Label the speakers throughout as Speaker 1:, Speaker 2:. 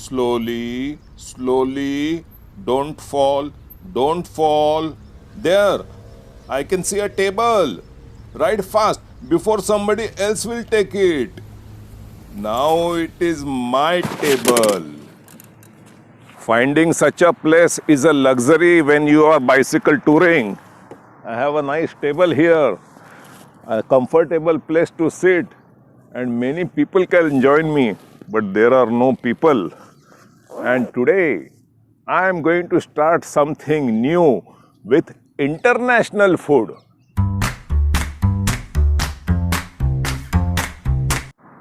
Speaker 1: Slowly, slowly. Don't fall. Don't fall. There. I can see a table. Ride fast before somebody else will take it. Now it is my table. Finding such a place is a luxury when you are bicycle touring. I have a nice table here, a comfortable place to sit, and many people can join me, but there are no people. And today I am going to start something new with international food.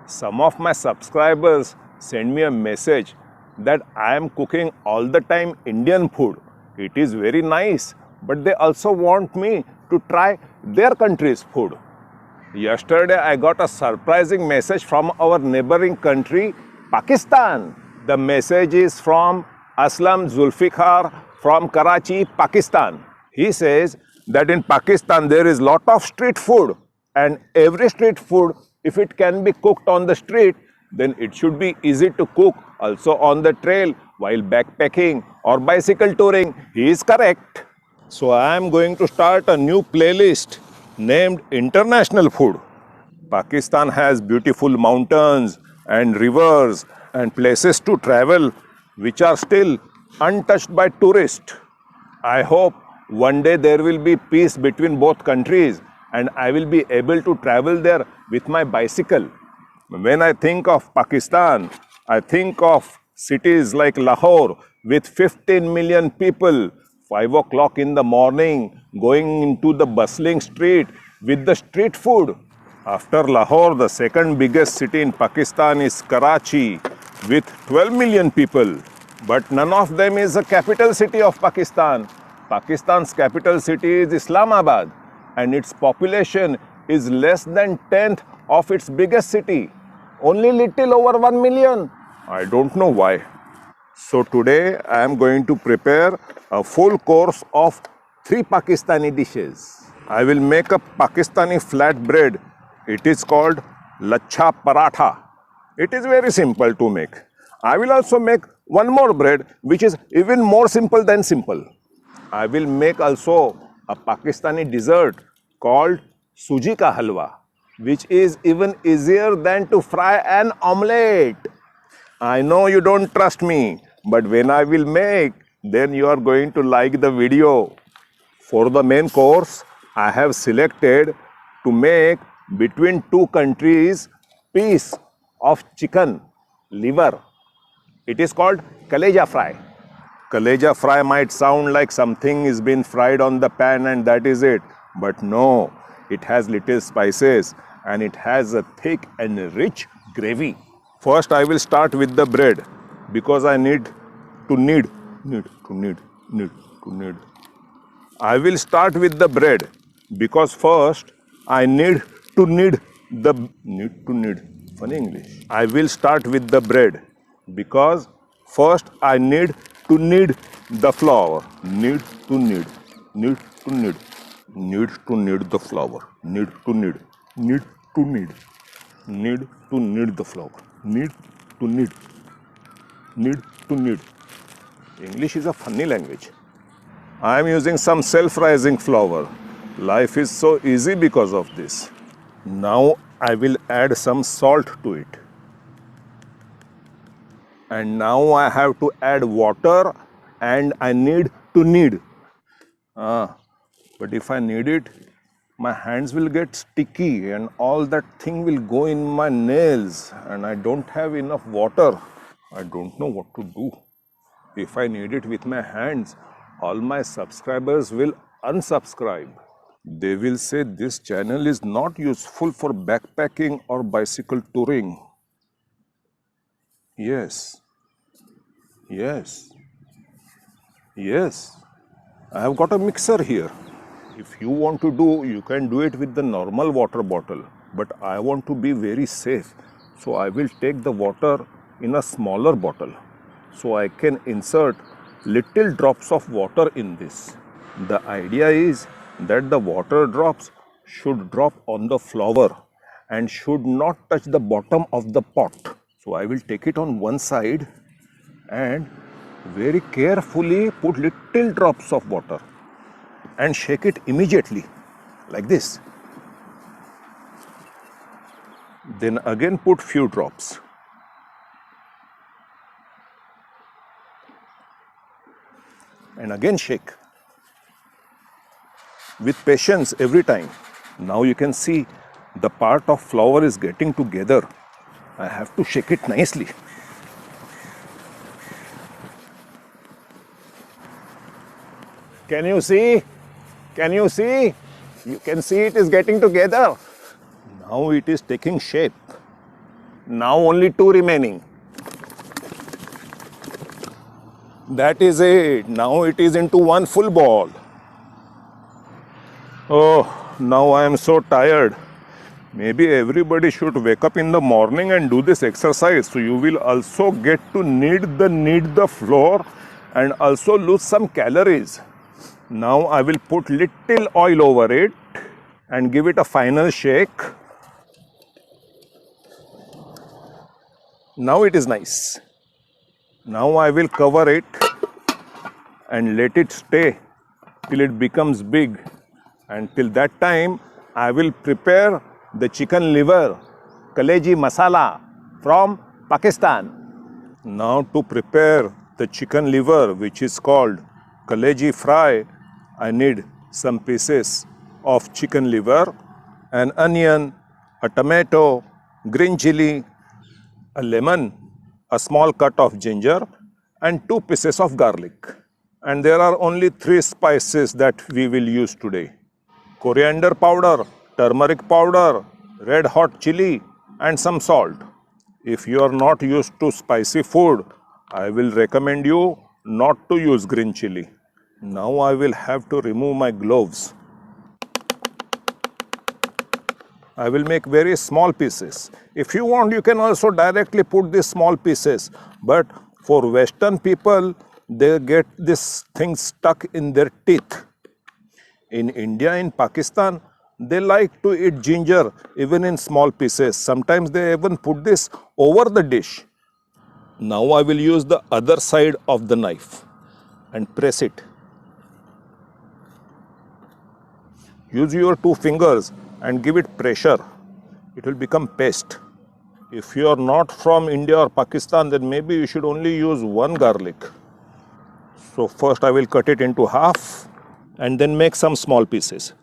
Speaker 1: Some of my subscribers send me a message that I am cooking all the time Indian food. It is very nice, but they also want me to try their country's food. Yesterday, I got a surprising message from our neighboring country, Pakistan. The message is from Aslam Zulfikar from Karachi, Pakistan. He says that in Pakistan there is lot of street food, and every street food, if it can be cooked on the street, then it should be easy to cook also on the trail while backpacking or bicycle touring. He is correct. So I am going to start a new playlist named International Food. Pakistan has beautiful mountains and rivers and places to travel which are still untouched by tourists. I hope one day there will be peace between both countries and I will be able to travel there with my bicycle. When I think of Pakistan, I think of cities like Lahore with 15 million people, 5 o'clock in the morning, going into the bustling street with the street food. After Lahore, the second biggest city in Pakistan is Karachi with 12 million people. But none of them is a capital city of Pakistan. Pakistan's capital city is Islamabad, and its population is less than 10th of its biggest city. Only little over 1 million. I don't know why. So today I am going to prepare a full course of 3 Pakistani dishes. I will make a Pakistani flatbread. It is called Lachha Paratha. It is very simple to make. I will also make one more bread which is even more simple than simple. I will make also a Pakistani dessert called Suji Ka Halwa, which is even easier than to fry an omelette. I know you don't trust me, but when I will make, then you are going to like the video. For the main course, I have selected to make between 2 countries piece of chicken liver. It is called kaleja fry. Kaleja fry might sound like something is been fried on the pan and that is it. But no, it has little spices and it has a thick and rich gravy. First I will start with the bread because I need to knead. I will start with the bread because first I need to knead the funny English. I will start with the bread because first I need to knead the flour. Need to knead the flour. Need to knead the flour. Need to knead. English is a funny language. I am using some self-rising flour. Life is so easy because of this. Now I will add some salt to it. And now I have to add water and I need to knead. But if I knead it, my hands will get sticky and all that thing will go in my nails and I don't have enough water. I don't know what to do. If I knead it with my hands, all my subscribers will unsubscribe. They will say this channel is not useful for backpacking or bicycle touring. Yes. I have got a mixer here. If you want to do, you can do it with the normal water bottle. But I want to be very safe. So I will take the water in a smaller bottle. So I can insert little drops of water in this. The idea is that the water drops should drop on the flour and should not touch the bottom of the pot. So I will take it on one side and very carefully put little drops of water and shake it immediately like this. Then again put few drops. And again shake. With patience every time. Now you can see the part of flour is getting together. I have to shake it nicely. Can you see? Can you see? You can see it is getting together. Now it is taking shape. Now only two remaining. That is it. Now it is into one full ball. Oh, now I am so tired. Maybe everybody should wake up in the morning and do this exercise. So you will also get to knead the flour and also lose some calories. Now I will put little oil over it and give it a final shake. Now it is nice. Now I will cover it and let it stay till it becomes big. And till that time, I will prepare the chicken liver, kaleji masala from Pakistan. Now to prepare the chicken liver, which is called kaleji fry, I need some pieces of chicken liver, an onion, a tomato, green chili, a lemon, a small cut of ginger, and 2 pieces of garlic. And there are only 3 spices that we will use today: coriander powder, turmeric powder, red hot chili, and some salt. If you are not used to spicy food, I will recommend you not to use green chili. Now I will have to remove my gloves. I will make very small pieces. If you want, you can also directly put these small pieces. But for Western people, they get this thing stuck in their teeth. In India, in Pakistan, they like to eat ginger even in small pieces. Sometimes they even put this over the dish. Now I will use the other side of the knife and press it. Use your 2 fingers and give it pressure. It will become paste. If you are not from India or Pakistan, then maybe you should only use 1 garlic. So first I will cut it into half and then make some small pieces.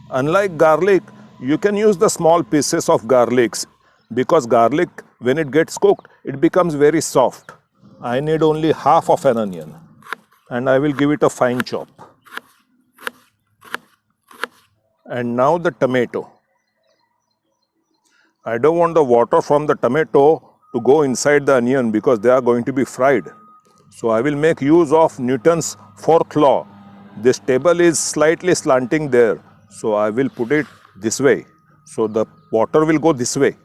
Speaker 1: Unlike garlic, you can use the small pieces of garlics because garlic, when it gets cooked, it becomes very soft. I need only half of an onion and I will give it a fine chop. And now the tomato. I don't want the water from the tomato to go inside the onion because they are going to be fried. So I will make use of Newton's 4th law. This table is slightly slanting there. So I will put it this way. So the water will go this way.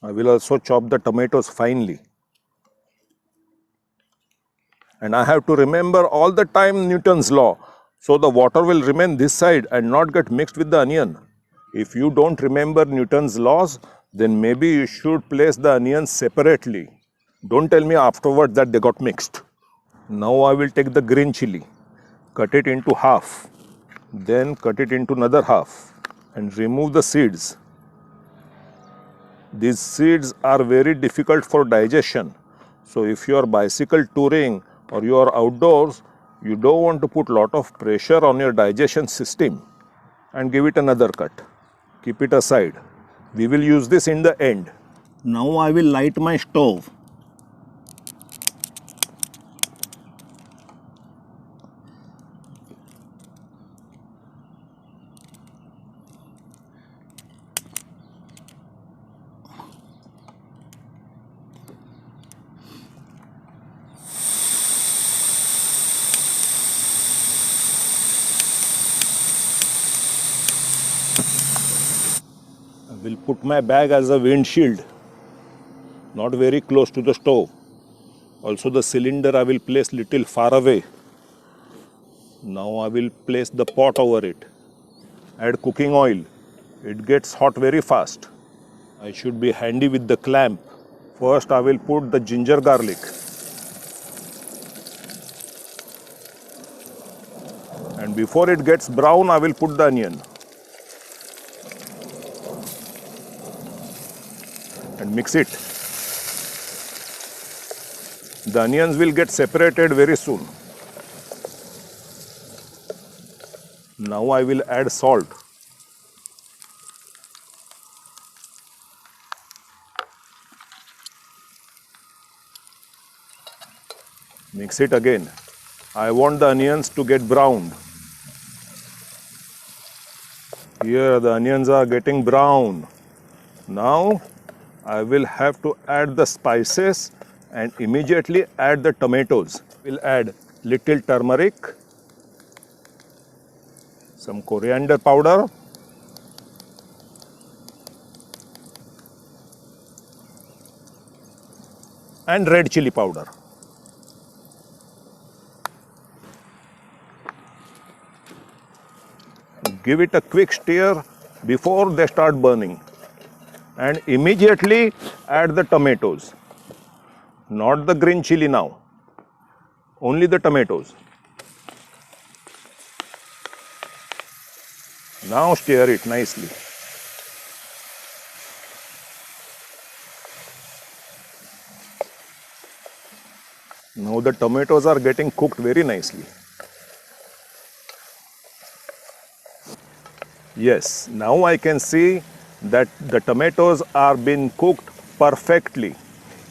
Speaker 1: I will also chop the tomatoes finely. And I have to remember all the time Newton's law. So the water will remain this side and not get mixed with the onion. If you don't remember Newton's laws, then maybe you should place the onions separately. Don't tell me afterward that they got mixed. Now I will take the green chili, cut it into half, then cut it into another half and remove the seeds. These seeds are very difficult for digestion. So if you are bicycle touring or you are outdoors, you don't want to put lot of pressure on your digestion system. And give it another cut. Keep it aside. We will use this in the end. Now I will light my stove. I will put my bag as a windshield, not very close to the stove. Also the cylinder I will place little far away. Now I will place the pot over it. Add cooking oil. It gets hot very fast. I should be handy with the clamp. First I will put the ginger garlic. And before it gets brown, I will put the onion. And mix it. The onions will get separated very soon. Now I will add salt. Mix it again. I want the onions to get browned. Here the onions are getting brown. Now I will have to add the spices and immediately add the tomatoes. We'll add little turmeric, some coriander powder, and red chili powder. Give it a quick stir before they start burning. And immediately add the tomatoes. Not the green chili now. Only the tomatoes. Now stir it nicely. Now the tomatoes are getting cooked very nicely. Yes, now I can see that the tomatoes are being cooked perfectly.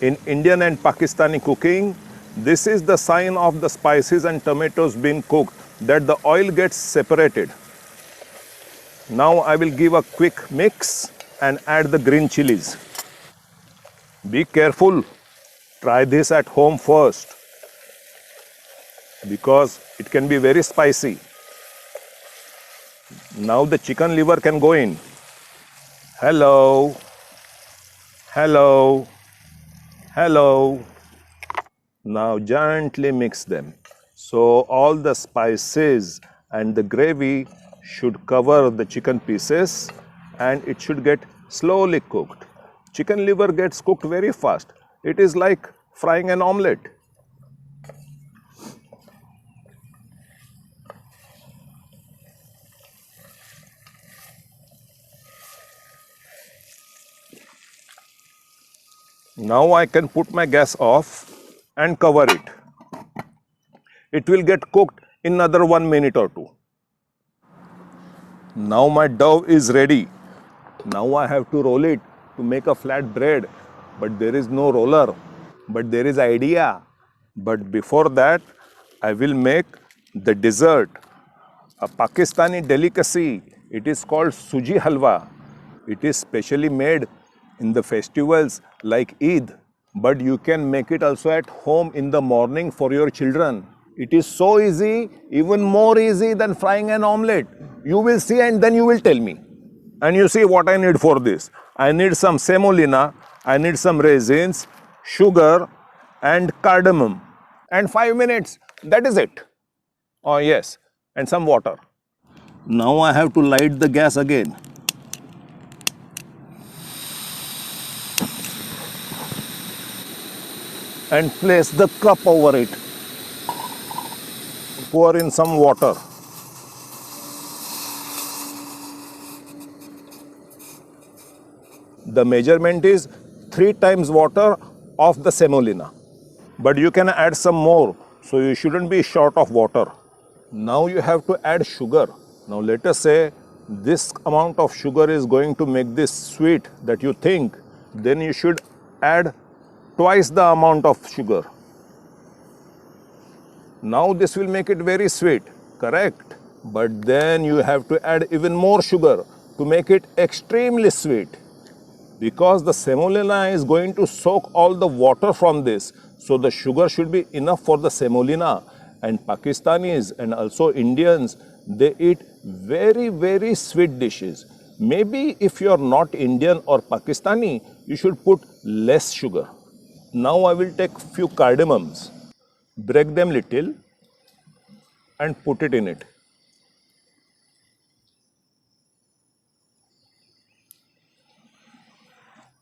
Speaker 1: In Indian and Pakistani cooking, this is the sign of the spices and tomatoes being cooked, that the oil gets separated. Now I will give a quick mix and add the green chilies. Be careful, try this at home first because it can be very spicy. Now the chicken liver can go in. Hello, hello, hello. Now gently mix them. So all the spices and the gravy should cover the chicken pieces and it should get slowly cooked. Chicken liver gets cooked very fast. It is like frying an omelette. Now I can put my gas off and cover it. It will get cooked in another 1 minute or two. Now my dough is ready. Now I have to roll it to make a flat bread. But there is no roller. But there is idea. But before that, I will make the dessert. A Pakistani delicacy. It is called suji halwa. It is specially made in the festivals like Eid, but you can make it also at home in the morning for your children. It is so easy, even more easy than frying an omelette. You will see and then you will tell me. And you see what I need for this. I need some semolina, I need some raisins, sugar and cardamom. And 5 minutes, that is it. Oh yes, and some water. Now I have to light the gas again. And place the cup over it. Pour in some water. The measurement is 3 times water of the semolina. But you can add some more, so you shouldn't be short of water. Now you have to add sugar. Now let us say this amount of sugar is going to make this sweet that you think, then you should add twice the amount of sugar. Now this will make it very sweet, correct? But then you have to add even more sugar to make it extremely sweet. Because the semolina is going to soak all the water from this, so the sugar should be enough for the semolina. And Pakistanis and also Indians, they eat very, very sweet dishes. Maybe if you are not Indian or Pakistani, you should put less sugar. Now I will take few cardamoms, break them little and put it in it.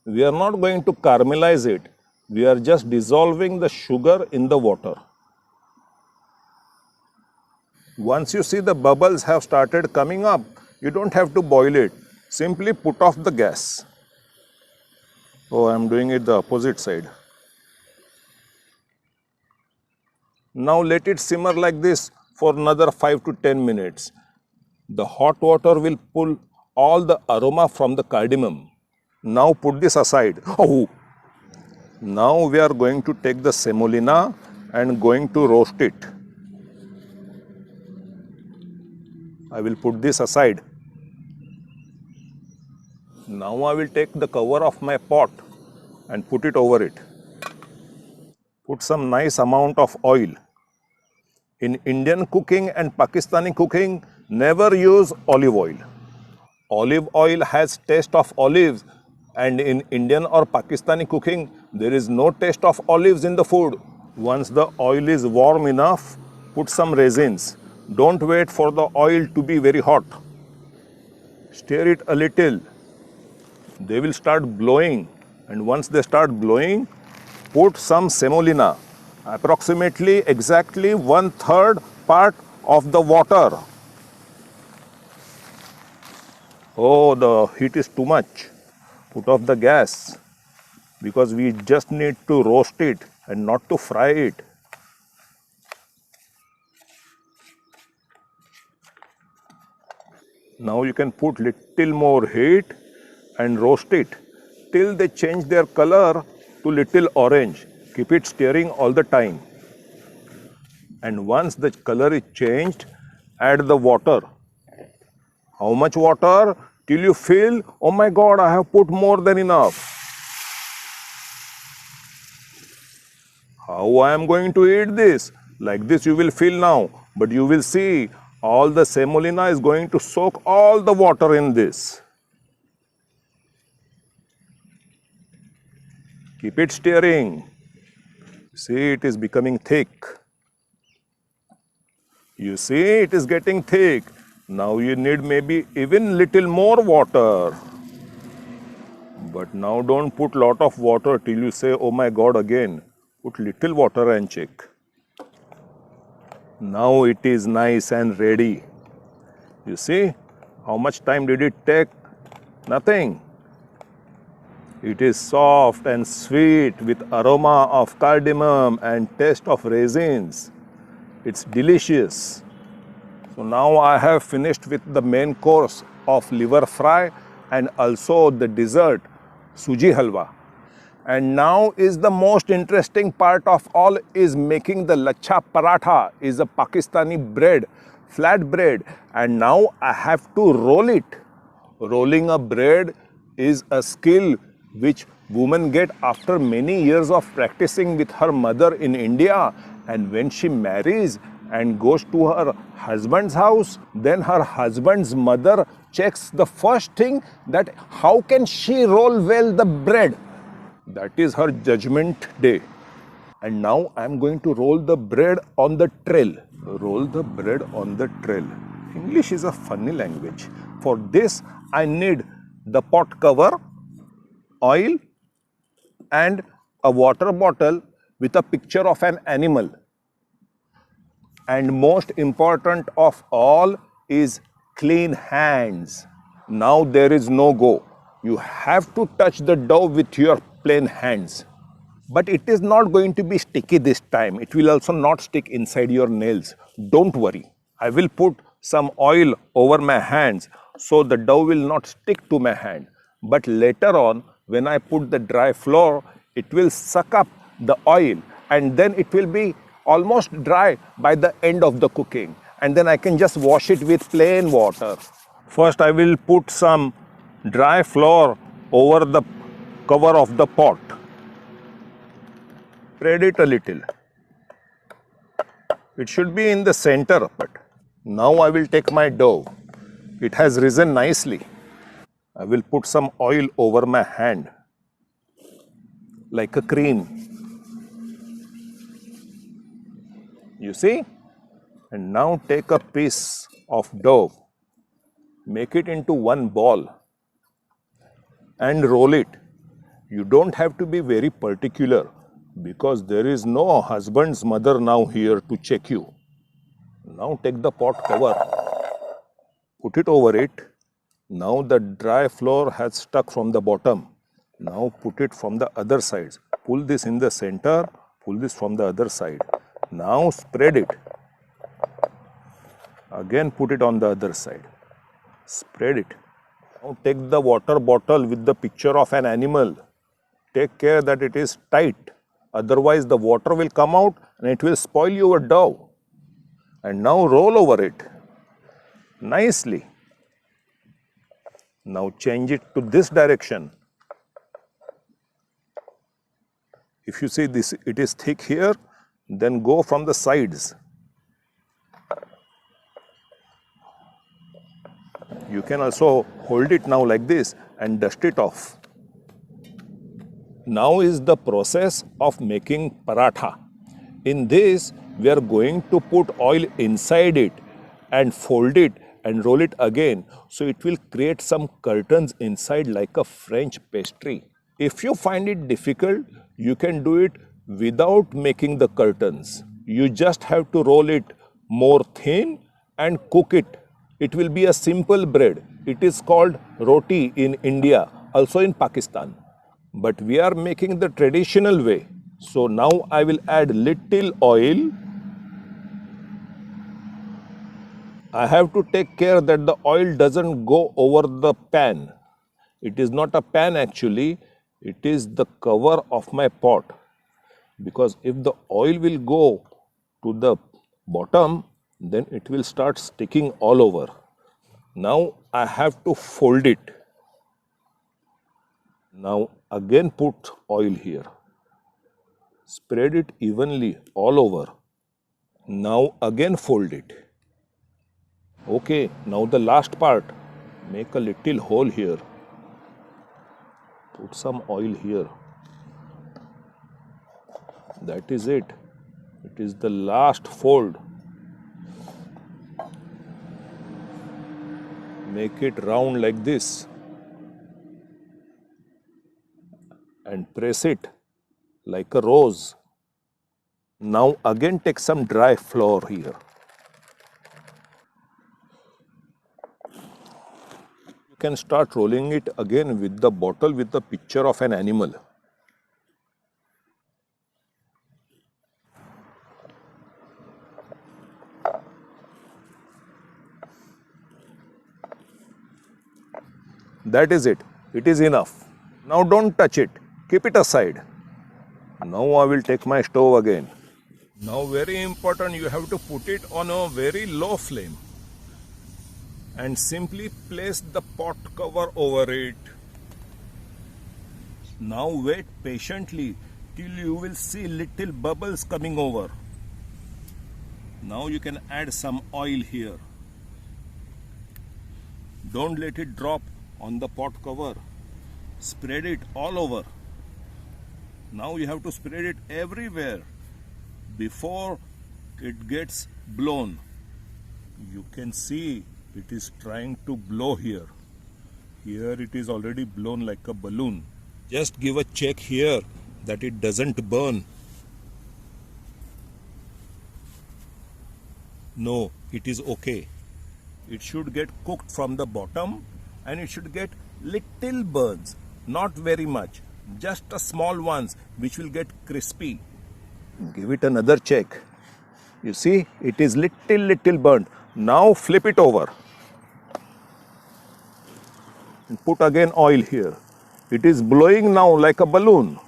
Speaker 1: We are not going to caramelize it. We are just dissolving the sugar in the water. Once you see the bubbles have started coming up, you don't have to boil it. Simply put off the gas. Oh, I am doing it the opposite side. Now let it simmer like this for another 5 to 10 minutes. The hot water will pull all the aroma from the cardamom. Now put this aside. Oh, now we are going to take the semolina and going to roast it. I will put this aside. Now I will take the cover of my pot and put it over it. Put some nice amount of oil. In Indian cooking and Pakistani cooking, never use olive oil. Olive oil has taste of olives, and in Indian or Pakistani cooking, there is no taste of olives in the food. Once the oil is warm enough, put some raisins. Don't wait for the oil to be very hot. Stir it a little. They will start blowing, and once they start blowing, put some semolina, approximately exactly 1/3 part of the water. Oh, the heat is too much. Put off the gas because we just need to roast it and not to fry it. Now you can put little more heat and roast it till they change their color to little orange. Keep it stirring all the time. And once the color is changed, add the water. How much water? Till you feel, oh my God, I have put more than enough. How I am going to eat this? Like this you will feel now, but you will see all the semolina is going to soak all the water in this. Keep it stirring. See, it is becoming thick. You see, it is getting thick. Now you need maybe even little more water. But now don't put lot of water till you say, oh my God, again. Put little water and check. Now it is nice and ready. You see, how much time did it take? Nothing. It is soft and sweet with aroma of cardamom and taste of raisins. It's delicious. So now I have finished with the main course of liver fry and also the dessert, suji halwa. And now is the most interesting part of all is making the lacha paratha, is a Pakistani bread, flat bread. And now I have to roll it. Rolling a bread is a skill which women get after many years of practicing with her mother in India. And when she marries and goes to her husband's house, then her husband's mother checks the first thing that how can she roll well the bread. That is her judgment day. And now I am going to roll the bread on the trail. Roll the bread on the trail. English is a funny language. For this, I need the pot cover, oil, and a water bottle with a picture of an animal. And most important of all is clean hands. Now there is no go. You have to touch the dough with your plain hands. But it is not going to be sticky this time. It will also not stick inside your nails. Don't worry. I will put some oil over my hands so the dough will not stick to my hand. But later on, when I put the dry flour, it will suck up the oil and then it will be almost dry by the end of the cooking. And then I can just wash it with plain water. First, I will put some dry flour over the cover of the pot. Spread it a little. It should be in the center. But now I will take my dough. It has risen nicely. I will put some oil over my hand like a cream. You see? And now take a piece of dough, make it into one ball and roll it. You don't have to be very particular because there is no husband's mother now here to check you. Now take the pot cover, put it over it. Now the dry flour has stuck from the bottom. Now put it from the other sides. Pull this in the center, pull this from the other side. Now spread it. Again put it on the other side. Spread it. Now take the water bottle with the picture of an animal. Take care that it is tight. Otherwise the water will come out and it will spoil your dough. And now roll over it nicely. Now change it to this direction. If you see this, it is thick here, then go from the sides. You can also hold it now like this and dust it off. Now is the process of making paratha. In this, we are going to put oil inside it and fold it and roll it again. So it will create some curtains inside like a French pastry. If you find it difficult, you can do it without making the curtains. You just have to roll it more thin and cook it. It will be a simple bread. It is called roti in India, also in Pakistan. But we are making the traditional way. So now I will add little oil. I have to take care that the oil doesn't go over the pan. It is not a pan actually, it is the cover of my pot. Because if the oil will go to the bottom, then it will start sticking all over. Now I have to fold it. Now again put oil here. Spread it evenly all over. Now again fold it. Okay, now the last part. Make a little hole here. Put some oil here. That is it. It is the last fold. Make it round like this. And press it like a rose. Now again take some dry flour here. You can start rolling it again with the bottle with the picture of an animal. That is it. It is enough. Now don't touch it. Keep it aside. Now I will take my stove again. Now very important, you have to put it on a very low flame. And simply place the pot cover over it. Now wait patiently till you will see little bubbles coming over. Now you can add some oil here. Don't let it drop on the pot cover. Spread it all over. Now you have to spread it everywhere before it gets blown. You can see it is trying to blow here. Here it is already blown like a balloon. Just give a check here that it doesn't burn. No, it is okay. It should get cooked from the bottom and it should get little burns, not very much, just a small ones which will get crispy. Give it another check. You see, it is little burnt. Now flip it over and put again oil here. It is blowing now like a balloon.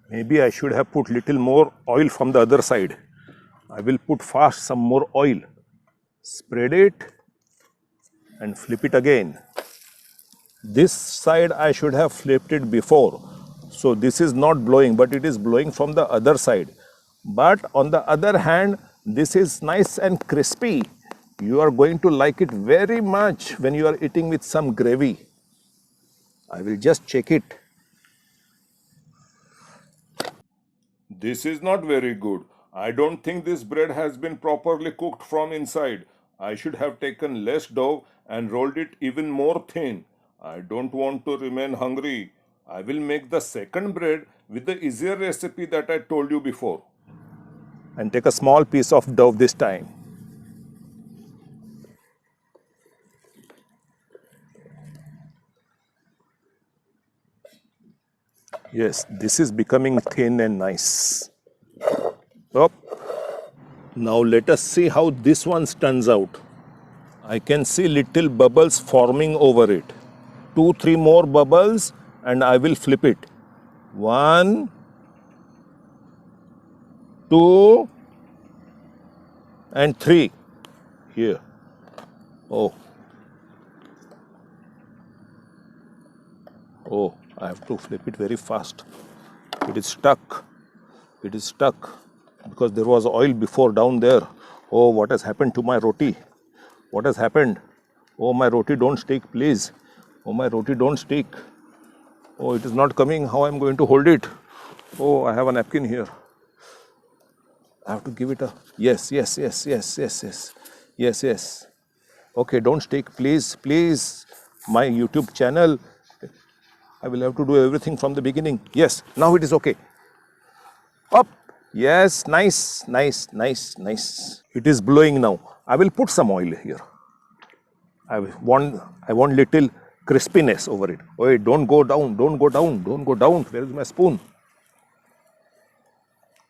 Speaker 1: Maybe I should have put little more oil from the other side. I will put fast some more oil. Spread it and flip it again. This side I should have flipped it before. So this is not blowing, but it is blowing from the other side. But on the other hand, this is nice and crispy. You are going to like it very much when you are eating with some gravy. I will just check it. This is not very good. I don't think this bread has been properly cooked from inside. I should have taken less dough and rolled it even more thin. I don't want to remain hungry. I will make the second bread with the easier recipe that I told you before. And take a small piece of dough this time. Yes, this is becoming thin and nice. Oh, now let us see how this one turns out. I can see little bubbles forming over it. 2, 3 more bubbles and I will flip it. 1, 2 and 3. Here. Oh. Oh, I have to flip it very fast. It is stuck. It is stuck because there was oil before down there. Oh, what has happened to my roti? What has happened? Oh, my roti don't stick, please. Oh, my roti don't stick. Oh, it is not coming. How I am going to hold it? Oh, I have a napkin here. I have to give it a yes. Okay, don't stick, please, please. My YouTube channel. I will have to do everything from the beginning. Yes, now it is okay. Up. Yes, nice. It is blowing now. I will put some oil here. I want little crispiness over it. Oh, don't go down. Where is my spoon?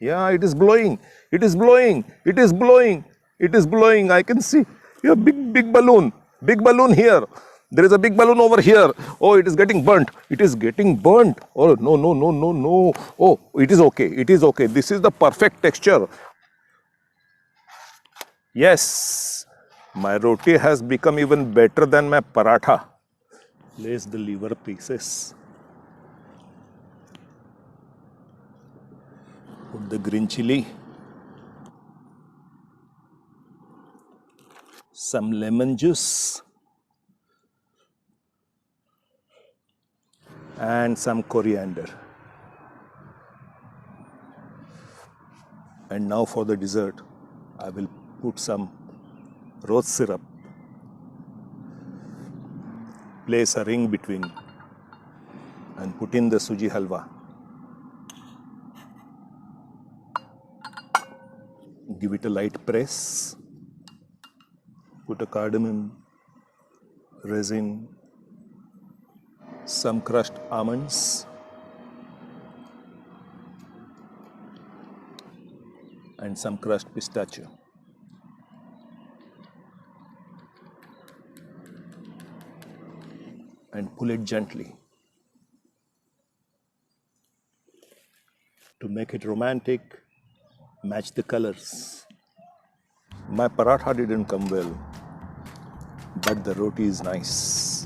Speaker 1: Yeah, it is blowing. I can see a big balloon. Big balloon here. There is a big balloon over here. Oh, it is getting burnt. Oh, no. Oh, it is okay. This is the perfect texture. Yes, my roti has become even better than my paratha. Place the liver pieces. Put the green chili. Some lemon juice. And some coriander. And now for the dessert, I will put some rose syrup. Place a ring between and put in the suji halwa. Give it a light press. Put a cardamom, resin, some crushed almonds, and some crushed pistachio. And pull it gently. To make it romantic, match the colors. My paratha didn't come well, but the roti is nice.